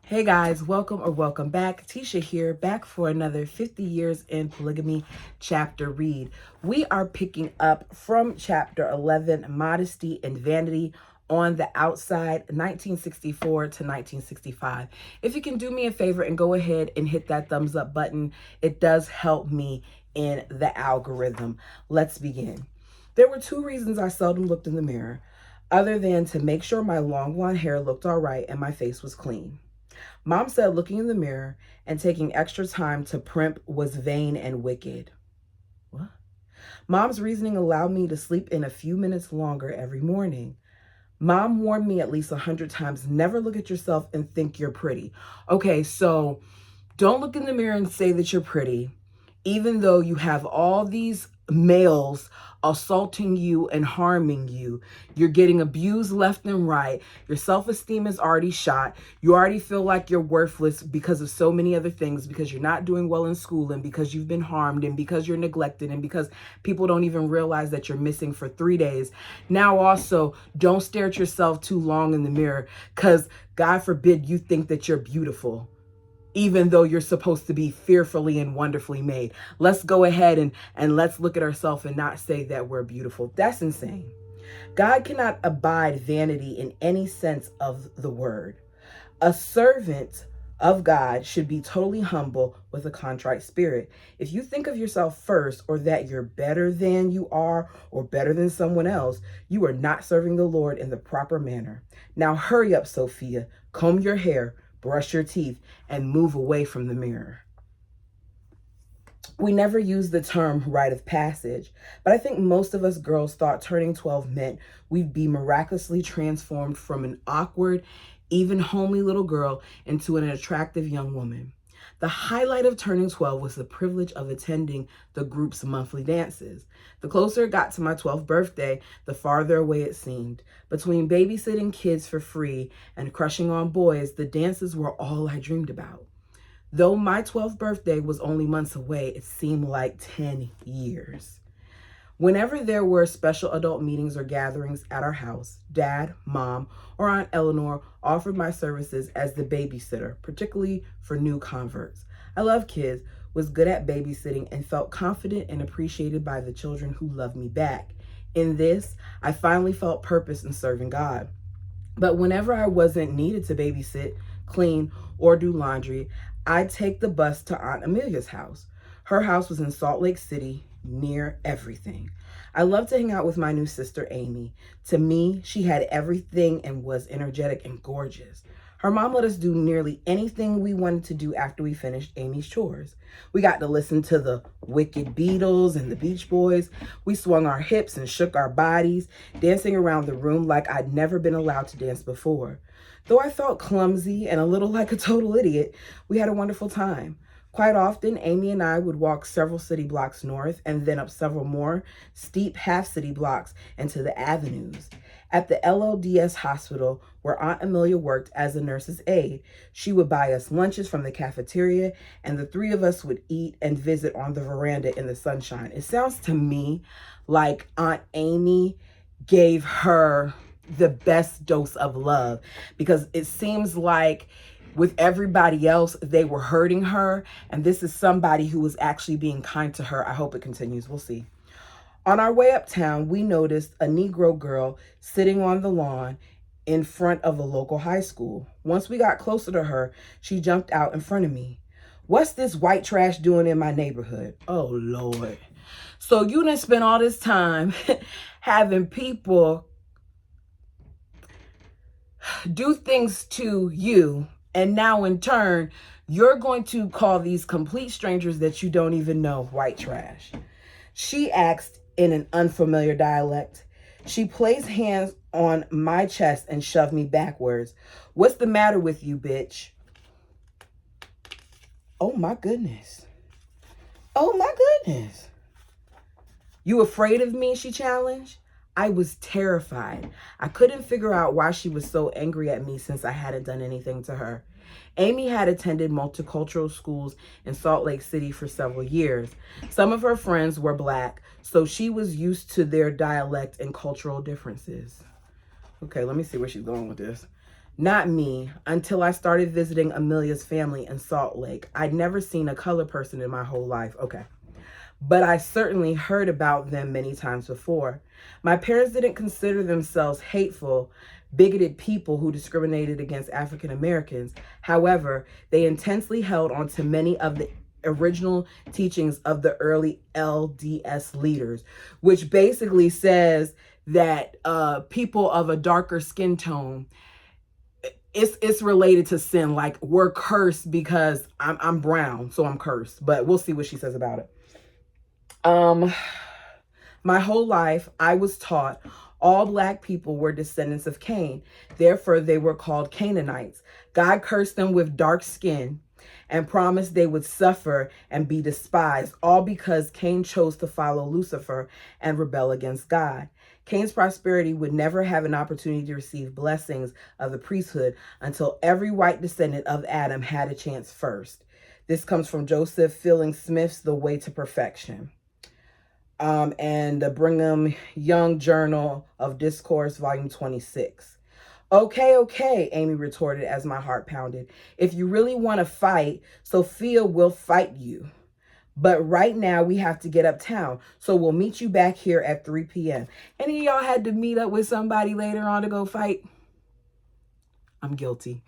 Hey guys, welcome or welcome back. Tisha here, back for another 50 Years in Polygamy chapter read. We are picking up from chapter 11, Modesty and Vanity on the Outside, 1964 to 1965. If you can do me a favor and go ahead and hit that thumbs up button, it does help me in the algorithm. Let's begin. There were two reasons I seldom looked in the mirror, other than to make sure my long blonde hair looked all right and my face was clean. Mom said looking in the mirror and taking extra time to primp was vain and wicked. What? Mom's reasoning allowed me to sleep in a few minutes longer every morning. Mom warned me at least 100 times, never look at yourself and think you're pretty. Okay, so don't look in the mirror and say that you're pretty, even though you have all these males assaulting you and harming you. You're getting abused left and right. Your self-esteem is already shot. You already feel like you're worthless because of so many other things, because you're not doing well in school and because you've been harmed and because you're neglected and because people don't even realize that you're missing for 3 days. Now also, don't stare at yourself too long in the mirror because God forbid you think that you're beautiful, even though you're supposed to be fearfully and wonderfully made. Let's go ahead and let's look at ourselves and not say that we're beautiful. That's insane. God cannot abide vanity in any sense of the word. A servant of God should be totally humble with a contrite spirit. If you think of yourself first, or that you're better than you are or better than someone else, you are not serving the Lord in the proper manner. Now hurry up, Sophia, comb your hair, brush your teeth, and move away from the mirror. We never use the term rite of passage, but I think most of us girls thought turning 12 meant we'd be miraculously transformed from an awkward, even homely little girl into an attractive young woman. The highlight of turning 12 was the privilege of attending the group's monthly dances. The closer it got to my 12th birthday, the farther away it seemed. Between babysitting kids for free and crushing on boys, the dances were all I dreamed about. Though my 12th birthday was only months away, it seemed like 10 years. Whenever there were special adult meetings or gatherings at our house, Dad, Mom, or Aunt Eleanor offered my services as the babysitter, particularly for new converts. I love kids, was good at babysitting, and felt confident and appreciated by the children who loved me back. In this, I finally felt purpose in serving God. But whenever I wasn't needed to babysit, clean, or do laundry, I'd take the bus to Aunt Amelia's house. Her house was in Salt Lake City, near everything. I loved to hang out with my new sister, Amy. To me, she had everything and was energetic and gorgeous. Her mom let us do nearly anything we wanted to do after we finished Amy's chores. We got to listen to the Wicked Beatles and the Beach Boys. We swung our hips and shook our bodies, dancing around the room like I'd never been allowed to dance before. Though I felt clumsy and a little like a total idiot, we had a wonderful time. Quite often, Amy and I would walk several city blocks north and then up several more steep half-city blocks into the avenues. At the LODS hospital, where Aunt Amelia worked as a nurse's aide, she would buy us lunches from the cafeteria, and the three of us would eat and visit on the veranda in the sunshine. It sounds to me like Aunt Amy gave her the best dose of love, because it seems like with everybody else, they were hurting her, and this is somebody who was actually being kind to her. I hope it continues. We'll see. On our way uptown, we noticed a Negro girl sitting on the lawn in front of a local high school. Once we got closer to her, she jumped out in front of me. "What's this white trash doing in my neighborhood?" Oh, Lord. So you done spent all this time having people do things to you, and now in turn, you're going to call these complete strangers that you don't even know white trash. She asked in an unfamiliar dialect. She placed hands on my chest and shoved me backwards. "What's the matter with you, bitch?" Oh my goodness. Oh my goodness. "You afraid of me?" she challenged. I was terrified. I couldn't figure out why she was so angry at me since I hadn't done anything to her. Amy had attended multicultural schools in Salt Lake City for several years. Some of her friends were Black, so she was used to their dialect and cultural differences. Okay, let me see where she's going with this. Not me, until I started visiting Amelia's family in Salt Lake. I'd never seen a colored person in my whole life. Okay. But I certainly heard about them many times before. My parents didn't consider themselves hateful, bigoted people who discriminated against African Americans. However, they intensely held on to many of the original teachings of the early LDS leaders, which basically says that people of a darker skin tone, it's related to sin. Like, we're cursed because I'm brown, so I'm cursed. But we'll see what she says about it. My whole life, I was taught all Black people were descendants of Cain. Therefore, they were called Canaanites. God cursed them with dark skin and promised they would suffer and be despised, all because Cain chose to follow Lucifer and rebel against God. Cain's prosperity would never have an opportunity to receive blessings of the priesthood until every white descendant of Adam had a chance first. This comes from Joseph Fielding Smith's The Way to Perfection. And the Brigham Young Journal of Discourse, volume 26. Okay, Amy retorted as my heart pounded. If you really want to fight, Sophia will fight you. But right now we have to get uptown. So we'll meet you back here at 3 p.m. Any of y'all had to meet up with somebody later on to go fight? I'm guilty.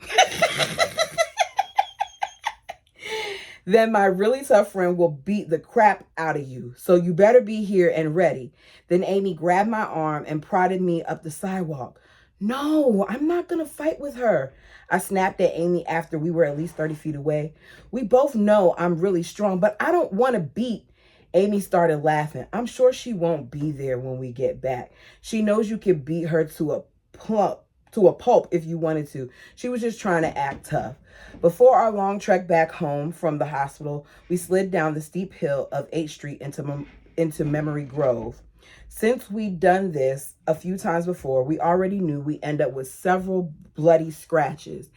Then my really tough friend will beat the crap out of you. So you better be here and ready. Then Amy grabbed my arm and prodded me up the sidewalk. No, I'm not going to fight with her. I snapped at Amy after we were at least 30 feet away. We both know I'm really strong, but I don't want to beat. Amy started laughing. I'm sure she won't be there when we get back. She knows you can beat her to a pulp if you wanted to. She was just trying to act tough. Before our long trek back home from the hospital, we slid down the steep hill of 8th Street into Memory Grove. Since we'd done this a few times before, we already knew we end up with several bloody scratches.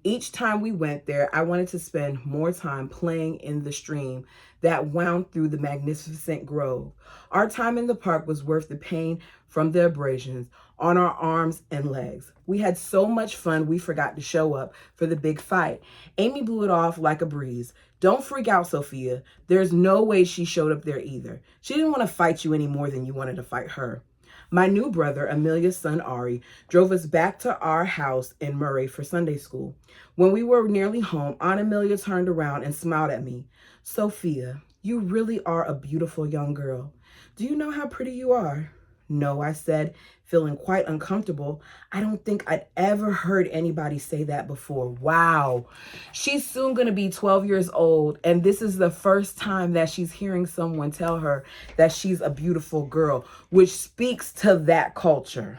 Each time we went there, I wanted to spend more time playing in the stream that wound through the magnificent grove. Our time in the park was worth the pain from the abrasions on our arms and legs. We had so much fun, we forgot to show up for the big fight. Amy blew it off like a breeze. Don't freak out, Sophia. There's no way she showed up there either. She didn't want to fight you any more than you wanted to fight her. My new brother, Amelia's son Ari, drove us back to our house in Murray for Sunday school. When we were nearly home, Aunt Amelia turned around and smiled at me. Sophia, you really are a beautiful young girl. Do you know how pretty you are? No, I said, feeling quite uncomfortable. I don't think I'd ever heard anybody say that before. Wow. She's soon going to be 12 years old, and this is the first time that she's hearing someone tell her that she's a beautiful girl, which speaks to that culture.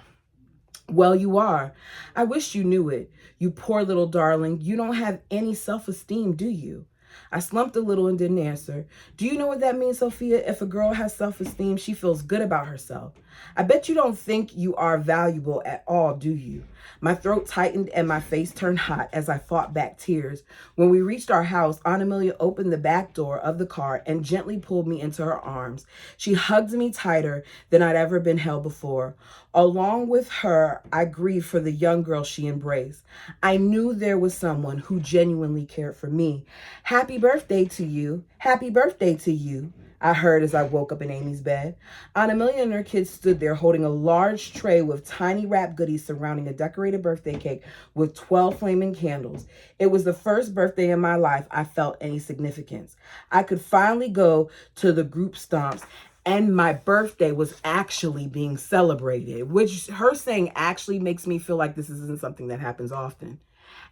Well, you are. I wish you knew it. You poor little darling. You don't have any self-esteem, do you? I slumped a little and didn't answer. Do you know what that means, Sophia? If a girl has self-esteem, she feels good about herself. I bet you don't think you are valuable at all, do you? My throat tightened and my face turned hot as I fought back tears. When we reached our house, Aunt Amelia opened the back door of the car and gently pulled me into her arms. She hugged me tighter than I'd ever been held before. Along with her, I grieved for the young girl she embraced. I knew there was someone who genuinely cared for me. Happy birthday to you. Happy birthday to you, I heard as I woke up in Amy's bed. Aunt Amelia and her kids stood there holding a large tray with tiny wrapped goodies surrounding a decorated birthday cake with 12 flaming candles. It was the first birthday in my life I felt any significance. I could finally go to the group stomps, and my birthday was actually being celebrated, which her saying actually makes me feel like this isn't something that happens often.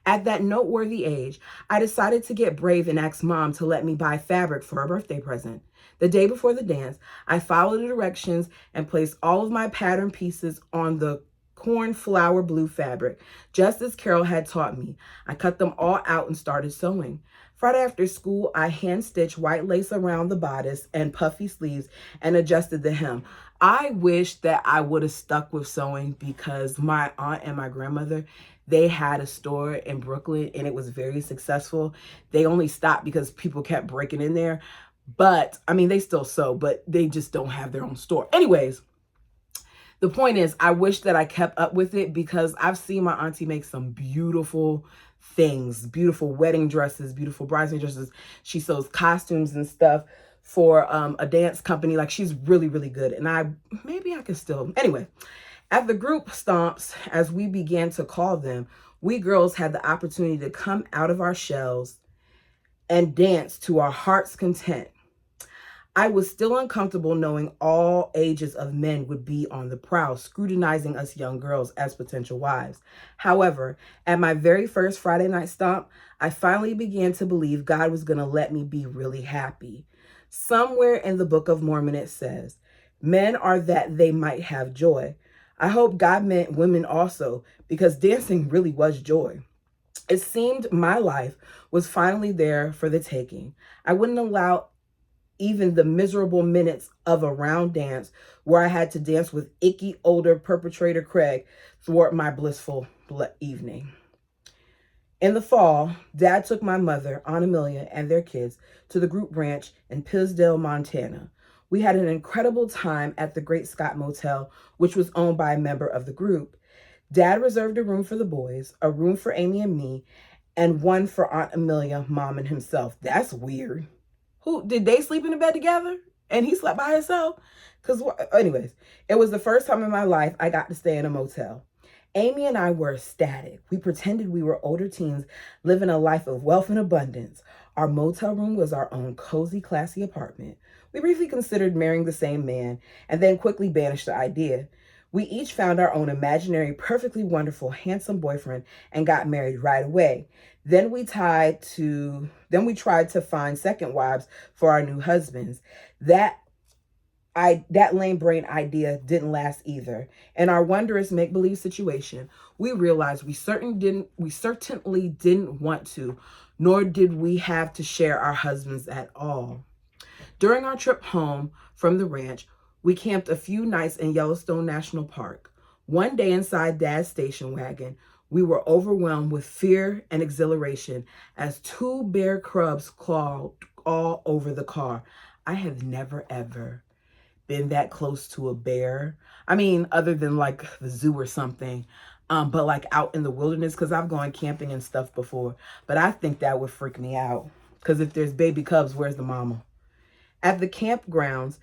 At that noteworthy age, I decided to get brave and ask Mom to let me buy fabric for a birthday present. The day before the dance, I followed the directions and placed all of my pattern pieces on the cornflower blue fabric, just as Carol had taught me. I cut them all out and started sewing. Friday after school, I hand-stitched white lace around the bodice and puffy sleeves and adjusted the hem. I wish that I would have stuck with sewing because my aunt and my grandmother, they had a store in Brooklyn and it was very successful. They only stopped because people kept breaking in there. But, I mean, they still sew, but they just don't have their own store. Anyways, The point is, I wish that I kept up with it because I've seen my auntie make some beautiful things, beautiful wedding dresses, beautiful bridesmaid dresses. She sews costumes and stuff for a dance company. Like, she's really, really good. And maybe I could still, anyway. At the group stomps, as we began to call them, we girls had the opportunity to come out of our shells and dance to our heart's content. I was still uncomfortable knowing all ages of men would be on the prowl, scrutinizing us young girls as potential wives. However, at my very first Friday night stomp, I finally began to believe God was going to let me be really happy. Somewhere in the Book of Mormon it says, men are that they might have joy. I hope God meant women also, because dancing really was joy. It seemed my life was finally there for the taking. I wouldn't allow even the miserable minutes of a round dance where I had to dance with icky older perpetrator Craig thwart my blissful evening. In the fall, Dad took my mother, Aunt Amelia, and their kids to the group ranch in Pisdale, Montana. We had an incredible time at the Great Scott Motel, which was owned by a member of the group. Dad reserved a room for the boys, a room for Amy and me, and one for Aunt Amelia, Mom, and himself. That's weird. Who did they sleep in the bed together and he slept by himself? Because anyways, it was the first time in my life I got to stay in a motel. Amy and I were ecstatic. We pretended we were older teens living a life of wealth and abundance. Our motel room was our own cozy, classy apartment. We briefly considered marrying the same man and then quickly banished the idea. We each found our own imaginary, perfectly wonderful, handsome boyfriend and got married right away. Then we tried to find second wives for our new husbands. That lame brain idea didn't last either. In our wondrous make-believe situation, we realized we certainly didn't want to, nor did we have to share our husbands at all. During our trip home from the ranch, we camped a few nights in Yellowstone National Park. One day inside Dad's station wagon, we were overwhelmed with fear and exhilaration as two bear cubs clawed all over the car. I have never, ever been that close to a bear. I mean, other than like the zoo or something, but like out in the wilderness, because I've gone camping and stuff before. But I think that would freak me out, because if there's baby cubs, where's the mama? At the campgrounds,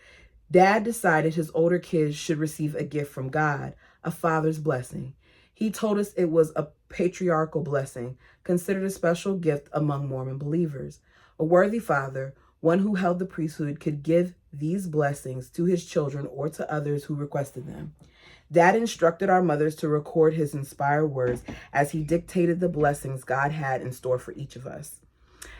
Dad decided his older kids should receive a gift from God, a father's blessing. He told us it was a patriarchal blessing, considered a special gift among Mormon believers. A worthy father, one who held the priesthood, could give these blessings to his children or to others who requested them. Dad instructed our mothers to record his inspired words as he dictated the blessings God had in store for each of us.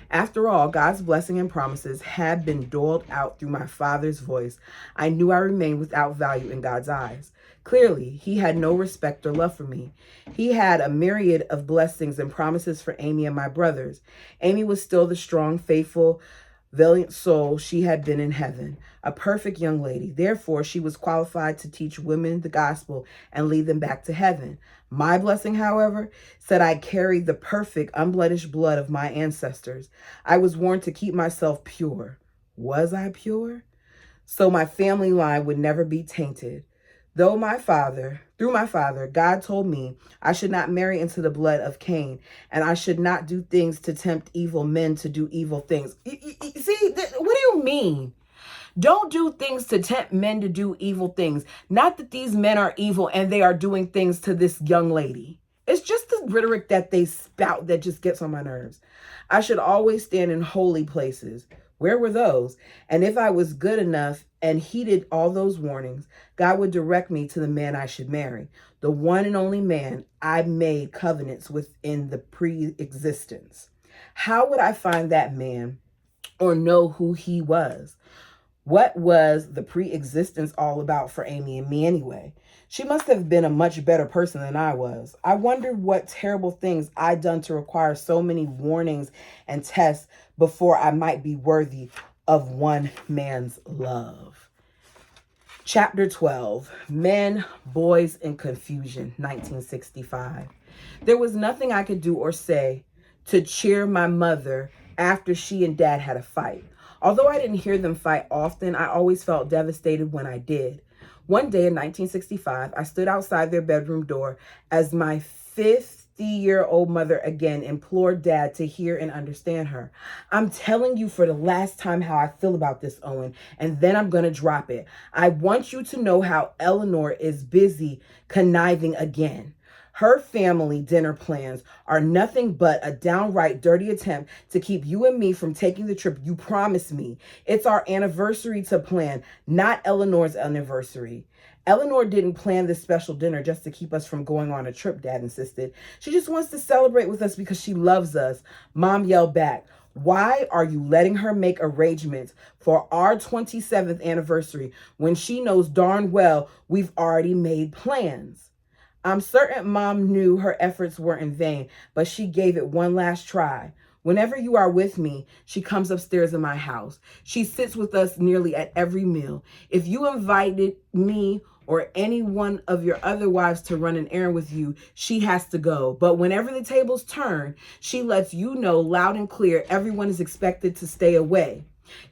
After all, God's blessing and promises had been doled out through my father's voice. I knew I remained without value in God's eyes. Clearly, he had no respect or love for me. He had a myriad of blessings and promises for Amy and my brothers. Amy was still the strong, faithful, valiant soul she had been in heaven, a perfect young lady. Therefore, she was qualified to teach women the gospel and lead them back to heaven. My blessing, however, said I carried the perfect, unblemished blood of my ancestors. I was warned to keep myself pure. Was I pure? So my family line would never be tainted. Through my father, God told me I should not marry into the blood of Cain, and I should not do things to tempt evil men to do evil things. See, what do you mean? Don't do things to tempt men to do evil things. Not that these men are evil and they are doing things to this young lady. It's just the rhetoric that they spout that just gets on my nerves. I should always stand in holy places. Where were those? And if I was good enough and heeded all those warnings, God would direct me to the man I should marry, the one and only man I made covenants with in the pre-existence. How would I find that man or know who he was? What was the pre-existence all about for Amy and me anyway? She must have been a much better person than I was. I wondered what terrible things I'd done to require so many warnings and tests before I might be worthy of one man's love. Chapter 12, Men, Boys, and Confusion, 1965. There was nothing I could do or say to cheer my mother after she and Dad had a fight. Although I didn't hear them fight often, I always felt devastated when I did. One day in 1965, I stood outside their bedroom door as my 50-year-old mother again implored Dad to hear and understand her. I'm telling you for the last time how I feel about this, Owen, and then I'm going to drop it. I want you to know how Eleanor is busy conniving again. Her family dinner plans are nothing but a downright dirty attempt to keep you and me from taking the trip you promised me. It's our anniversary to plan, not Eleanor's anniversary. Eleanor didn't plan this special dinner just to keep us from going on a trip, Dad insisted. She just wants to celebrate with us because she loves us. Mom yelled back, why are you letting her make arrangements for our 27th anniversary when she knows darn well we've already made plans? I'm certain Mom knew her efforts were in vain, but she gave it one last try. Whenever you are with me, she comes upstairs in my house. She sits with us nearly at every meal. If you invited me or any one of your other wives to run an errand with you, she has to go. But whenever the tables turn, she lets you know loud and clear everyone is expected to stay away.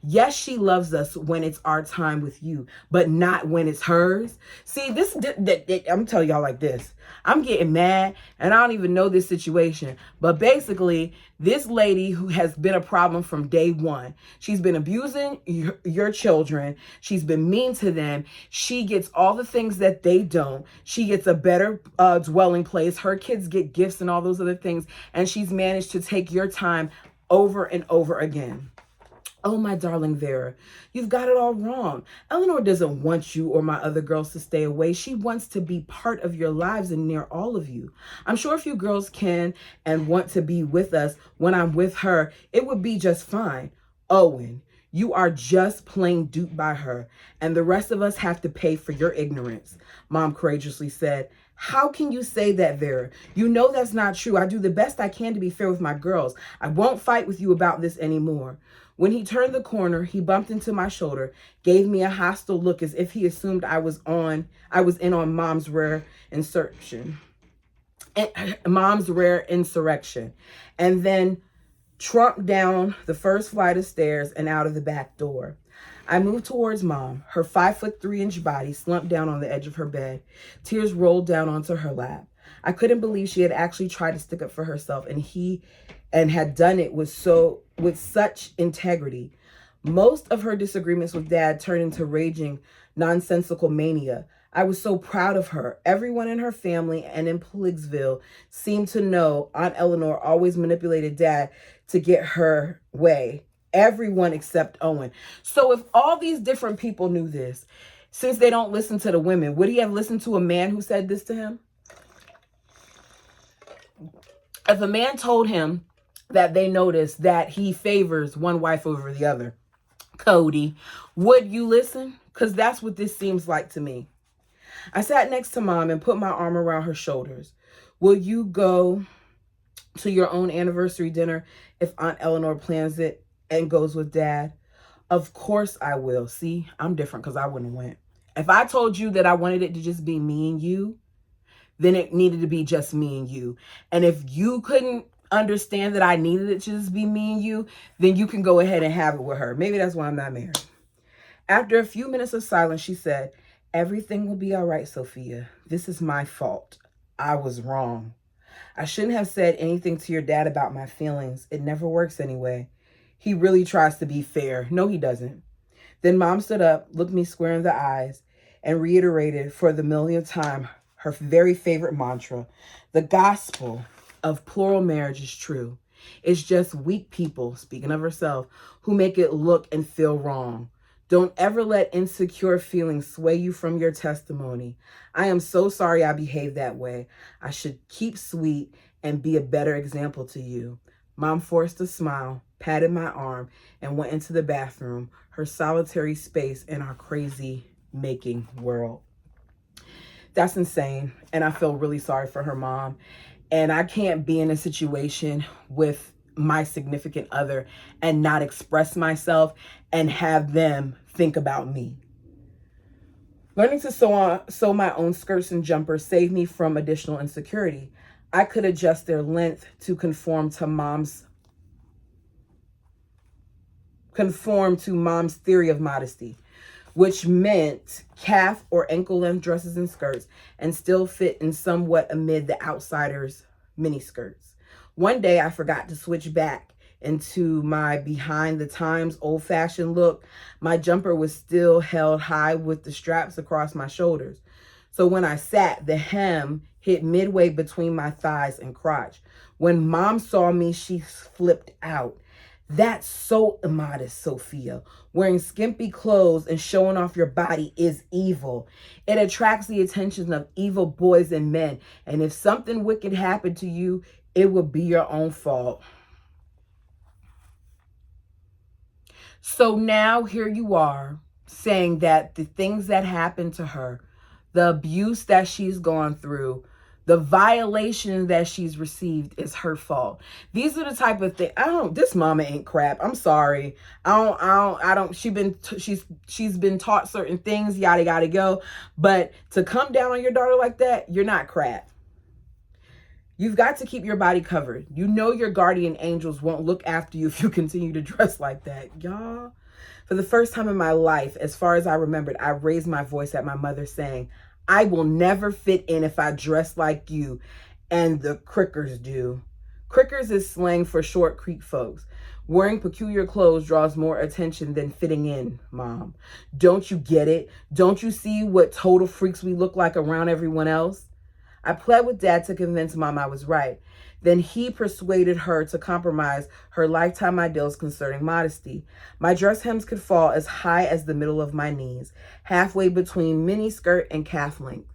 Yes, she loves us when it's our time with you, but not when it's hers. See, I'm telling y'all like this. I'm getting mad and I don't even know this situation. But basically, this lady who has been a problem from day one, she's been abusing your children. She's been mean to them. She gets all the things that they don't. She gets a better dwelling place. Her kids get gifts and all those other things. And she's managed to take your time over and over again. Oh, my darling Vera, you've got it all wrong. Eleanor doesn't want you or my other girls to stay away. She wants to be part of your lives and near all of you. I'm sure if you girls can and want to be with us when I'm with her, it would be just fine. Owen, you are just plain duped by her, and the rest of us have to pay for your ignorance, Mom courageously said. How can you say that, Vera? You know that's not true. I do the best I can to be fair with my girls. I won't fight with you about this anymore. When he turned the corner, he bumped into my shoulder, gave me a hostile look as if he assumed I was in on Mom's rare insurrection, and then trumped down the first flight of stairs and out of the back door. I moved towards Mom. Her 5'3" body slumped down on the edge of her bed. Tears rolled down onto her lap. I couldn't believe she had actually tried to stick up for herself, and had done it with such integrity. Most of her disagreements with Dad turned into raging, nonsensical mania. I was so proud of her. Everyone in her family and in Polygamy seemed to know Aunt Eleanor always manipulated Dad to get her way. Everyone except Owen. So if all these different people knew this, since they don't listen to the women, would he have listened to a man who said this to him? If a man told him that they noticed that he favors one wife over the other, Cody, would you listen? Because that's what this seems like to me. I sat next to Mom and put my arm around her shoulders. Will you go to your own anniversary dinner if Aunt Eleanor plans it and goes with Dad? Of course I will. See, I'm different because I wouldn't have went. If I told you that I wanted it to just be me and you, then it needed to be just me and you. And if you couldn't understand that I needed it to just be me and you, then you can go ahead and have it with her. Maybe that's why I'm not married. After a few minutes of silence, she said, everything will be all right, Sophia. This is my fault. I was wrong. I shouldn't have said anything to your dad about my feelings. It never works anyway. He really tries to be fair. No, he doesn't. Then Mom stood up, looked me square in the eyes, and reiterated for the millionth time her very favorite mantra: the gospel of plural marriage is true. It's just weak people, speaking of herself, who make it look and feel wrong. Don't ever let insecure feelings sway you from your testimony. I am so sorry I behaved that way. I should keep sweet and be a better example to you. Mom forced a smile, patted my arm, and went into the bathroom, her solitary space in our crazy making world. That's insane. And I feel really sorry for her mom. And I can't be in a situation with my significant other and not express myself and have them think about me. Learning to sew my own skirts and jumpers saved me from additional insecurity. I could adjust their length to conform to mom's theory of modesty. which meant calf or ankle length dresses and skirts, and still fit in somewhat amid the outsiders' mini skirts. One day I forgot to switch back into my behind the times old fashioned look. My jumper was still held high with the straps across my shoulders. So when I sat, the hem hit midway between my thighs and crotch. When mom saw me, she flipped out. That's so immodest, Sophia. Wearing skimpy clothes and showing off your body is evil. It attracts the attention of evil boys and men. And if something wicked happened to you, it would be your own fault. So now here you are saying that the things that happened to her, the abuse that she's gone through, the violation that she's received is her fault. These are the type of things. This mama ain't crap. I'm sorry. She's been taught certain things, yada, yada, go. But to come down on your daughter like that, you're not crap. You've got to keep your body covered. You know your guardian angels won't look after you if you continue to dress like that. Y'all, for the first time in my life, as far as I remembered, I raised my voice at my mother saying, I will never fit in if I dress like you and the crickers do. Crickers is slang for short creek folks. Wearing peculiar clothes draws more attention than fitting in, Mom. Don't you get it? Don't you see what total freaks we look like around everyone else? I pled with Dad to convince Mom I was right. Then he persuaded her to compromise her lifetime ideals concerning modesty. My dress hems could fall as high as the middle of my knees, halfway between mini skirt and calf length.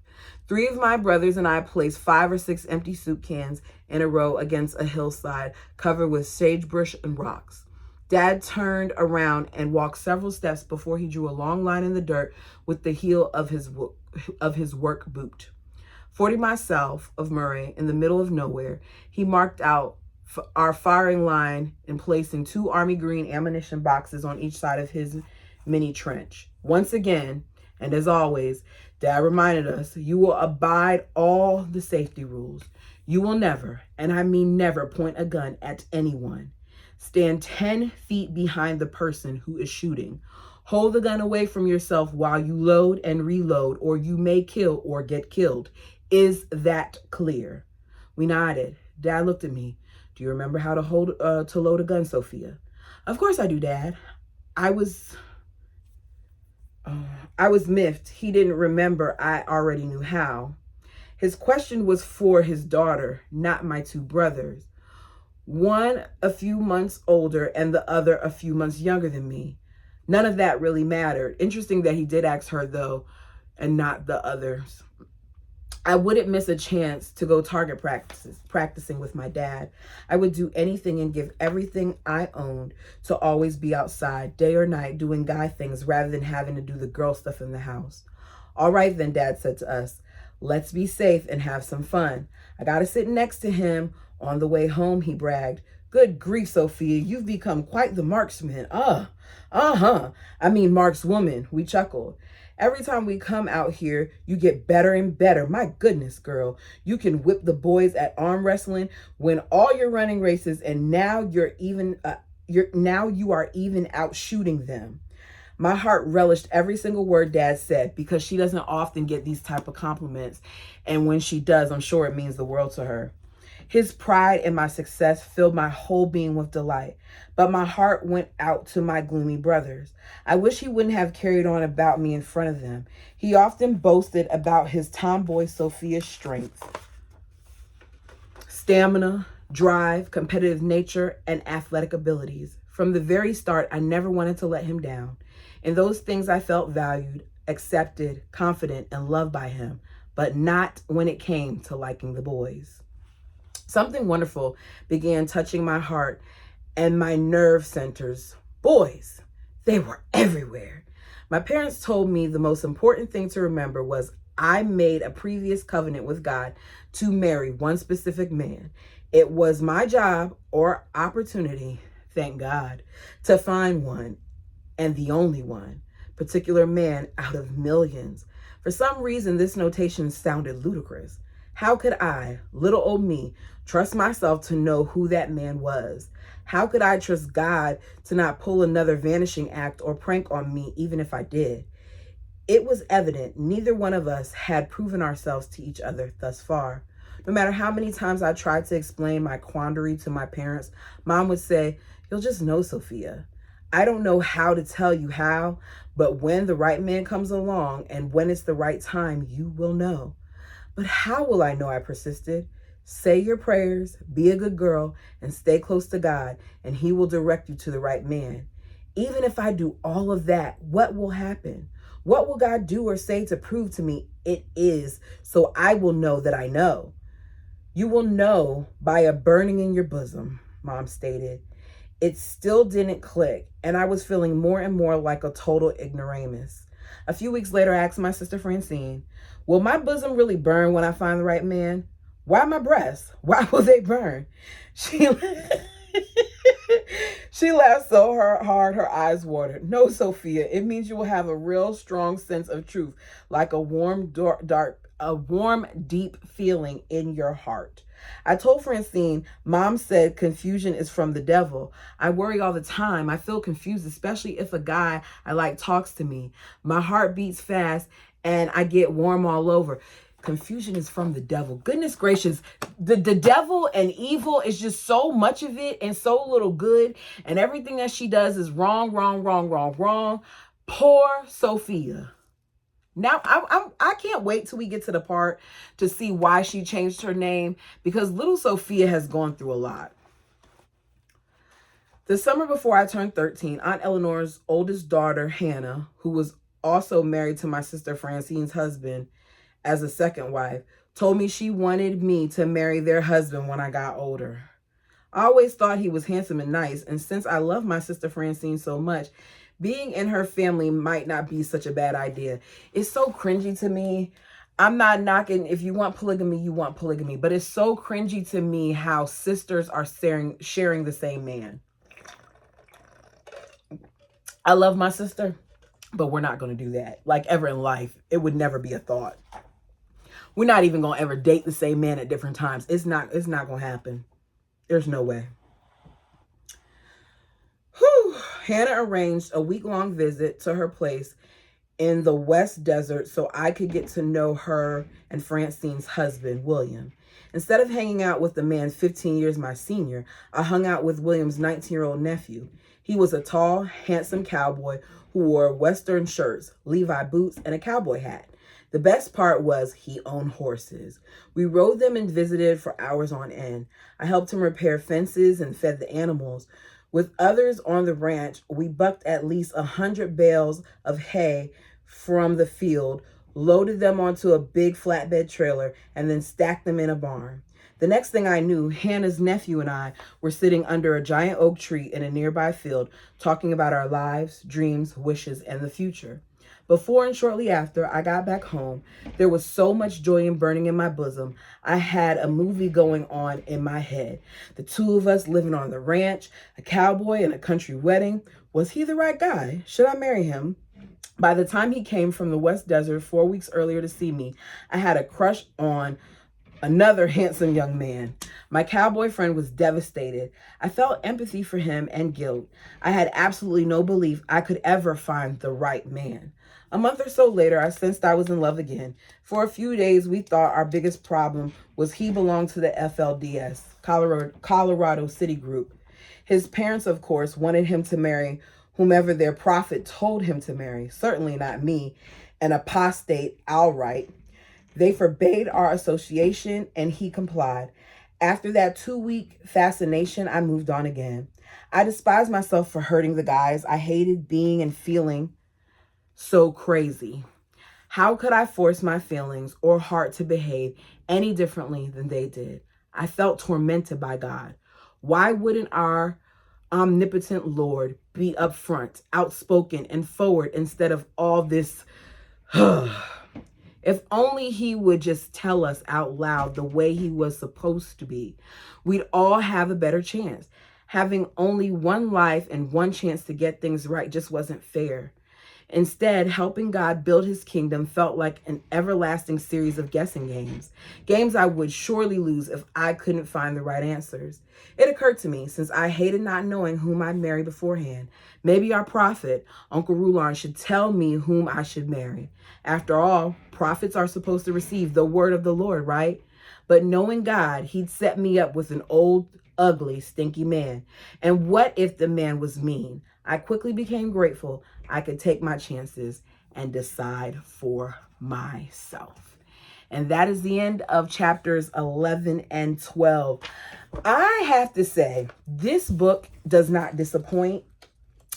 3 of my brothers and I placed 5 or 6 empty soup cans in a row against a hillside covered with sagebrush and rocks. Dad turned around and walked several steps before he drew a long line in the dirt with the heel of his work boot. 40 miles south of Murray, in the middle of nowhere, he marked out our firing line and placing 2 army green ammunition boxes on each side of his mini trench. Once again, and as always, Dad reminded us, you will abide all the safety rules. You will never, and I mean never, point a gun at anyone. Stand 10 feet behind the person who is shooting. Hold the gun away from yourself while you load and reload, or you may kill or get killed. Is that clear? We nodded. Dad looked at me. Do you remember how to load a gun, Sophia? Of course I do, Dad. I was miffed. He didn't remember I already knew how. His question was for his daughter, not my 2 brothers. One a few months older and the other a few months younger than me. None of that really mattered. Interesting that he did ask her, though, and not the others. I wouldn't miss a chance to go target practicing with my dad. I would do anything and give everything I owned to always be outside, day or night, doing guy things rather than having to do the girl stuff in the house. All right, then, Dad said to us. Let's be safe and have some fun. I got to sit next to him on the way home, he bragged. Good grief, Sophia, you've become quite the marksman. I mean markswoman, we chuckled. Every time we come out here, you get better and better. My goodness, girl. You can whip the boys at arm wrestling, win all your running races, and now you are even out shooting them. My heart relished every single word Dad said because she doesn't often get these type of compliments. And when she does, I'm sure it means the world to her. His pride in my success filled my whole being with delight, but my heart went out to my gloomy brothers. I wish he wouldn't have carried on about me in front of them. He often boasted about his tomboy Sophia's strength, stamina, drive, competitive nature, and athletic abilities. From the very start, I never wanted to let him down. In those things, I felt valued, accepted, confident, and loved by him, but not when it came to liking the boys. Something wonderful began touching my heart and my nerve centers. Boys, they were everywhere. My parents told me the most important thing to remember was I made a previous covenant with God to marry one specific man. It was my job or opportunity, thank God, to find one and the only one, particular man out of millions. For some reason, this notation sounded ludicrous. How could I, little old me, trust myself to know who that man was? How could I trust God to not pull another vanishing act or prank on me even if I did? It was evident neither one of us had proven ourselves to each other thus far. No matter how many times I tried to explain my quandary to my parents, Mom would say, "You'll just know, Sophia. I don't know how to tell you how, but when the right man comes along and when it's the right time, you will know." "But how will I know?" I persisted. "Say your prayers, be a good girl, and stay close to God, and He will direct you to the right man." "Even if I do all of that, what will happen? What will God do or say to prove to me it is, so I will know that I know?" "You will know by a burning in your bosom," Mom stated. It still didn't click, and I was feeling more and more like a total ignoramus. A few weeks later, I asked my sister Francine, "Will my bosom really burn when I find the right man? Why my breasts? Why will they burn?" She she laughed so hard her eyes watered. "No, Sophia, it means you will have a real strong sense of truth, like a warm, deep feeling in your heart." I told Francine, "Mom said confusion is from the devil. I worry all the time. I feel confused, especially if a guy I like talks to me. My heart beats fast and I get warm all over." Confusion is from the devil. Goodness gracious. The devil and evil is just so much of it and so little good. And everything that she does is wrong, wrong, wrong, wrong, wrong. Poor Sophia. Now, I can't wait till we get to the part to see why she changed her name, because little Sophia has gone through a lot. The summer before I turned 13, Aunt Eleanor's oldest daughter, Hannah, who was also married to my sister Francine's husband as a second wife, told me she wanted me to marry their husband when I got older. I always thought he was handsome and nice, and since I love my sister Francine so much, being in her family might not be such a bad idea. It's so cringy to me. I'm not knocking, if you want polygamy, you want polygamy, but it's so cringy to me how sisters are sharing the same man. I love my sister, but we're not going to do that. Like, ever in life, it would never be a thought. We're not even going to ever date the same man at different times. It's not going to happen. There's no way. Whew. Hannah arranged a week-long visit to her place in the West Desert so I could get to know her and Francine's husband, William. Instead of hanging out with the man 15 years my senior, I hung out with William's 19-year-old nephew. He was a tall, handsome cowboy who wore Western shirts, Levi boots, and a cowboy hat. The best part was he owned horses. We rode them and visited for hours on end. I helped him repair fences and fed the animals. With others on the ranch, we bucked at least 100 bales of hay from the field, loaded them onto a big flatbed trailer, and then stacked them in a barn. The next thing I knew, Hannah's nephew and I were sitting under a giant oak tree in a nearby field, talking about our lives, dreams, wishes, and the future. Before and shortly after I got back home, there was so much joy and burning in my bosom. I had a movie going on in my head. The two of us living on the ranch, a cowboy and a country wedding. Was he the right guy? Should I marry him? By the time he came from the West Desert 4 weeks earlier to see me, I had a crush on another handsome young man. My cowboy friend was devastated. I felt empathy for him and guilt. I had absolutely no belief I could ever find the right man. A month or so later, I sensed I was in love again. For a few days, we thought our biggest problem was he belonged to the FLDS, Colorado City Group. His parents, of course, wanted him to marry whomever their prophet told him to marry. Certainly not me, an apostate outright. They forbade our association, and he complied. After that 2-week fascination, I moved on again. I despised myself for hurting the guys. I hated being and feeling so crazy. How could I force my feelings or heart to behave any differently than they did? I felt tormented by God. Why wouldn't our omnipotent Lord be upfront, outspoken, and forward instead of all this? If only he would just tell us out loud the way he was supposed to be, we'd all have a better chance. Having only one life and one chance to get things right just wasn't fair. Instead, helping God build his kingdom felt like an everlasting series of guessing games. Games I would surely lose if I couldn't find the right answers. It occurred to me, since I hated not knowing whom I'd marry beforehand, maybe our prophet, Uncle Rulon, should tell me whom I should marry. After all, prophets are supposed to receive the word of the Lord, right? But knowing God, he'd set me up with an old, ugly, stinky man. And what if the man was mean? I quickly became grateful I could take my chances and decide for myself. And that is the end of chapters 11 and 12. I have to say, this book does not disappoint.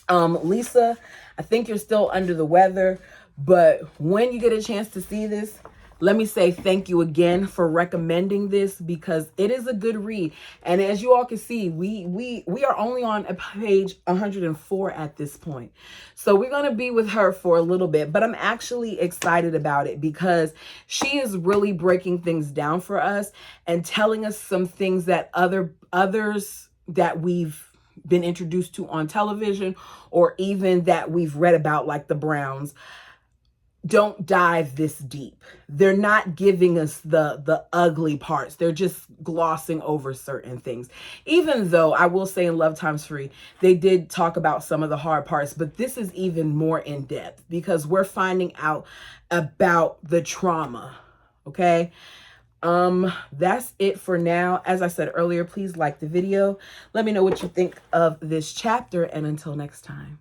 Lisa, I think you're still under the weather, but when you get a chance to see this, let me say thank you again for recommending this, because it is a good read. And as you all can see, we are only on a page 104 at this point. So we're going to be with her for a little bit, but I'm actually excited about it because she is really breaking things down for us and telling us some things that others that we've been introduced to on television, or even that we've read about, like the Browns, don't dive this deep. They're not giving us the ugly parts. They're just glossing over certain things. Even though I will say in Love Times Free, they did talk about some of the hard parts, but this is even more in depth because we're finding out about the trauma. Okay. That's it for now. As I said earlier, please like the video. Let me know what you think of this chapter, and until next time.